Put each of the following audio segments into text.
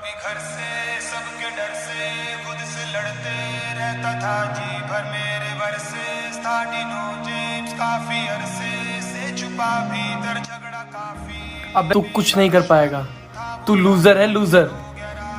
कभी घर से सबके डर से खुद से लड़ते रहता था जी भर मेरे वर्सेस था डिनो जेम्स काफी अरसे से छुपा भीतर झगड़ा काफी। अब तू कुछ नहीं कर पाएगा, तू लूजर है, लूजर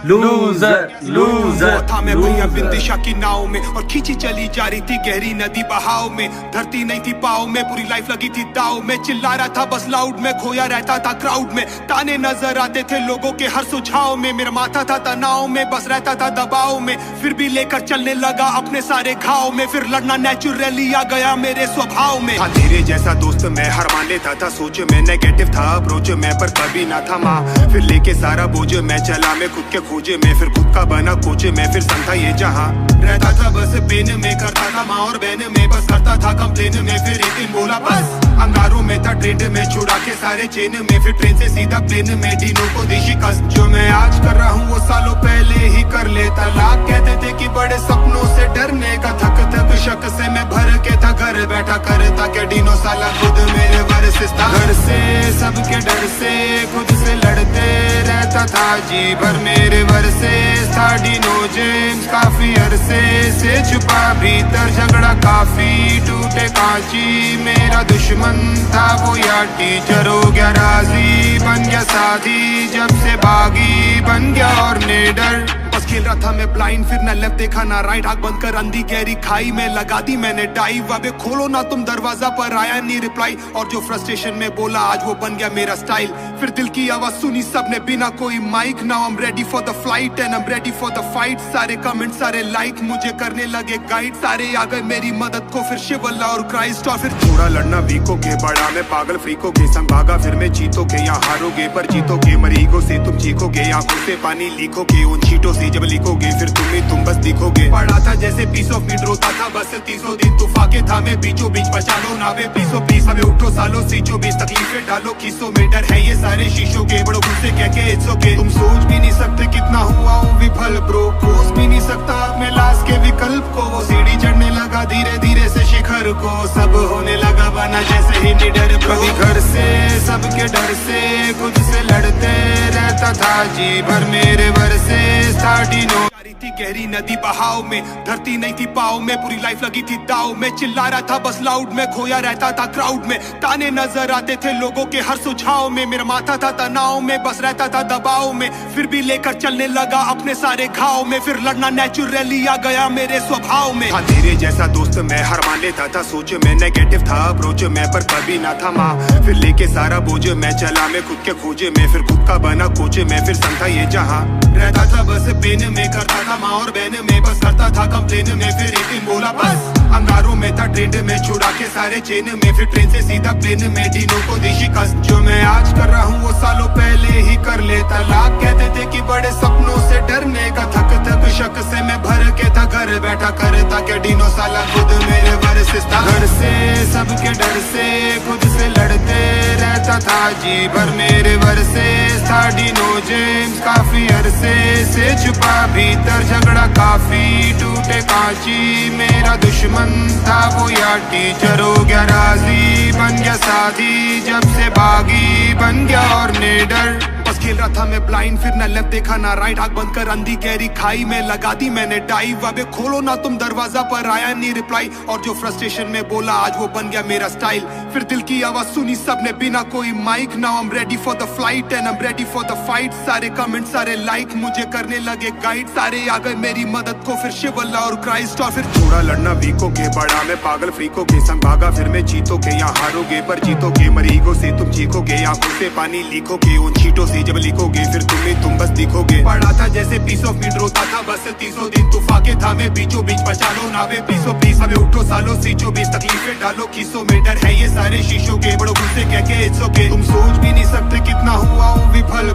लूजर लूजर था मैं भैया बिंदिशा की नाव में और खींची चली जा रही थी गहरी नदी बहाव में। धरती नहीं थी पाव में, पूरी लाइफ लगी थी दाव में। चिल्ला रहा था बस लाउड में, खोया रहता था क्राउड में। ताने नजर आते थे लोगों के हर सुझाव में। मेरा माथा था तनाव में, बस रहता था दबाव में। फिर भी लेकर चलने लगा अपने सारे घाव में। फिर लड़ना नेचुरली आ गया मेरे स्वभाव में। हाँ तेरे जैसा दोस्त मैं हर मान लेता था, सोच में नेगेटिव था अप्रोच में, पर कभी ना था माँ। फिर लेके सारा बोझ मैं चला, मैं खुद के खोजे में, फिर खुद का बना कोचे में। फिर संता ये जहाँ रहता था बस पेन में, करता था माँ और बहन में, बस करता था कंप्लेन में। फिर एक दिन बोला बस अंगारों में था ट्रेड में, छुड़ा के सारे चेन में। फिर ट्रेन से सीधा प्लेन में, डिनो को दी शिकस्त। जो मैं आज कर रहा हूँ वो सालों पहले ही कर लेता। लाख कहते थे कि बड़े सपनों से डरने का, थक थक शक से मैं भर के था घर बैठा करता क्या डिनो साला खुद मेरे वर्सेस था। घर से सबके डर से खुद से लड़ते रहता था जी भर मेरे वर्सेस था डिनो जेम्स काफी अरसे से छुपा भीतर झगड़ा काफी। टूटे कांची मेरा दुश्मन था वो यार टीचर हो गया राजी, बन गया साथी जब से बागी बन गया और नेडर। बस खेल रहा था मैं ब्लाइंड, फिर न लेफ्ट देखा ना राइट। आंख बंद कर अंधी गहरी खाई में लगा दी मैंने डाइव। अबे खोलो ना तुम दरवाजा, पर आया नहीं रिप्लाई। और जो फ्रस्ट्रेशन में बोला आज वो बन गया मेरा स्टाइल। फिर दिल की आवाज सुनी सबने बिना कोई mike. Now I am ready for the flight and I am ready for the fight. सारे कमेंट सारे लाइक मुझे करने लगे गाइड। सारे आ गए मेरी मदद को, फिर शिवल्ला और क्राइस्ट। और फिर थोड़ा लड़ना वीकोगे, बड़ा मैं पागल फ्रीकोगे। संग भागा फिर मैं जीतोगे, यहाँ हारोगे पर जीतोगे। मरीगो से तुम चीखोगे, आंखों से पानी लीखोगे। उन चीटों से जब लिखोगे फिर तुम बस दिखोगे। पढ़ा था जैसे पीस ऑफ मीट, रोता था बस 300 दिन। तूफाके था मैं बीचों बीच, बचा लो नावे प्लीसो प्लीज। हमें उठो सालो सीचो बीच, तकलीफें डालो खीसों में। डर है ये सारे शीशों के, बड़ों गुस्से कह के इट्स ओके। तुम सोच भी नहीं सकते कितना हुआ हूँ विफल ब्रो। खोज भी नहीं सकता अपने लाश के विकल्प को। वो सीढ़ी चढ़ने लगा धीरे धीरे से शिखर को। सब होने लगा बना जैसे ही निडर। कभी घर से सबके डर से खुद से लड़ते रहता था जी भर मेरे वर्सेस था डिनो। थी गहरी नदी बहाव में, धरती नहीं थी पाव में, पूरी लाइफ लगी थी दाव में। चिल्ला रहा था बस लाउड में, खोया रहता था क्राउड में। ताने नजर आते थे लोगों के हर सुझाव में। मेरा माथा था तनाव में, बस रहता था दबाव में। फिर भी लेकर चलने लगा अपने सारे घाव में। फिर लड़ना नेचुरली आ गया मेरे स्वभाव में। हाँ तेरे जैसा दोस्त मैं हर मान लेता था, सोच में नेगेटिव था अप्रोच में, पर कभी ना था माँ। फिर लेके सारा बोझ मैं चला, मैं खुद के खोजे में, फिर खुद का बना कोचे में। फिर संता ये जहाँ रहता था बस पेन में, करता था माँ और बहन में, बस करता था कंप्लेन में। फिर एक दिन बोला बस अंगारों में था ट्रेड में, छुड़ा के सारे चेन में। फिर ट्रेन से सीधा प्लेन में, डिनो को दी शिकस्त। जो मैं आज कर रहा हूँ वो सालों पहले ही कर लेता। लाख कहते थे कि बड़े सपनों से डरने का, थक थक शक से मैं भर के था घर बैठा करता क्या डिनो साला खुद मेरे वर्सेस था। घर से सबके डर से खुद से लड़ते रहता था जी भर मेरे वर्सेस था डिनो जेम्स काफी अरसे से छुपा भीतर झगड़ा काफी। टूटे कांची मेरा दुश्मन था वो यार टीचर हो गया राजी, बन गया साथी जब से बागी बन गया और नेडर। बस खेल रहा था मैं ब्लाइंड, फिर न लेफ्ट देखा ना राइट। आंख बंद कर अंधी गहरी खाई में लगा दी मैंने डाइव। अबे खोलो ना तुम दरवाजा, पर आया नहीं रिप्लाई। और जो फ्रस्ट्रेशन में बोला आज वो बन गया मेरा स्टाइल। फिर दिल की आवाज सुनी सबने बिना कोई mike. Now I am ready for the flight and I am ready for the fight. सारे कमेंट सारे लाइक मुझे करने लगे गाइड। सारे आ गए मेरी मदद को, फिर शिवल्ला और क्राइस्ट। और फिर थोड़ा लड़ना वीकोगे, बड़ा मैं पागल फ्रीकोगे। संग भागा फिर मैं जीतोगे, यहाँ हारोगे पर जीतोगे। मरीगो से तुम चीखोगे, आंखों से पानी लीखोगे। उन चीटों से जब लिखोगे फिर तुम बस दिखोगे। पढ़ा था जैसे पीस ऑफ मीट, रोता था बस 300 दिन। तूफाके था मैं बीचों बीच, बचा लो नावे प्लीसो प्लीज। हमें उठो सालो सीचो बीच, तकलीफें डालो खीसों में। डर है ये सारे शीशों के, बड़ों गुस्से कह के इट्स ओके। तुम सोच भी नहीं सकते कितना हुआ हूँ विफल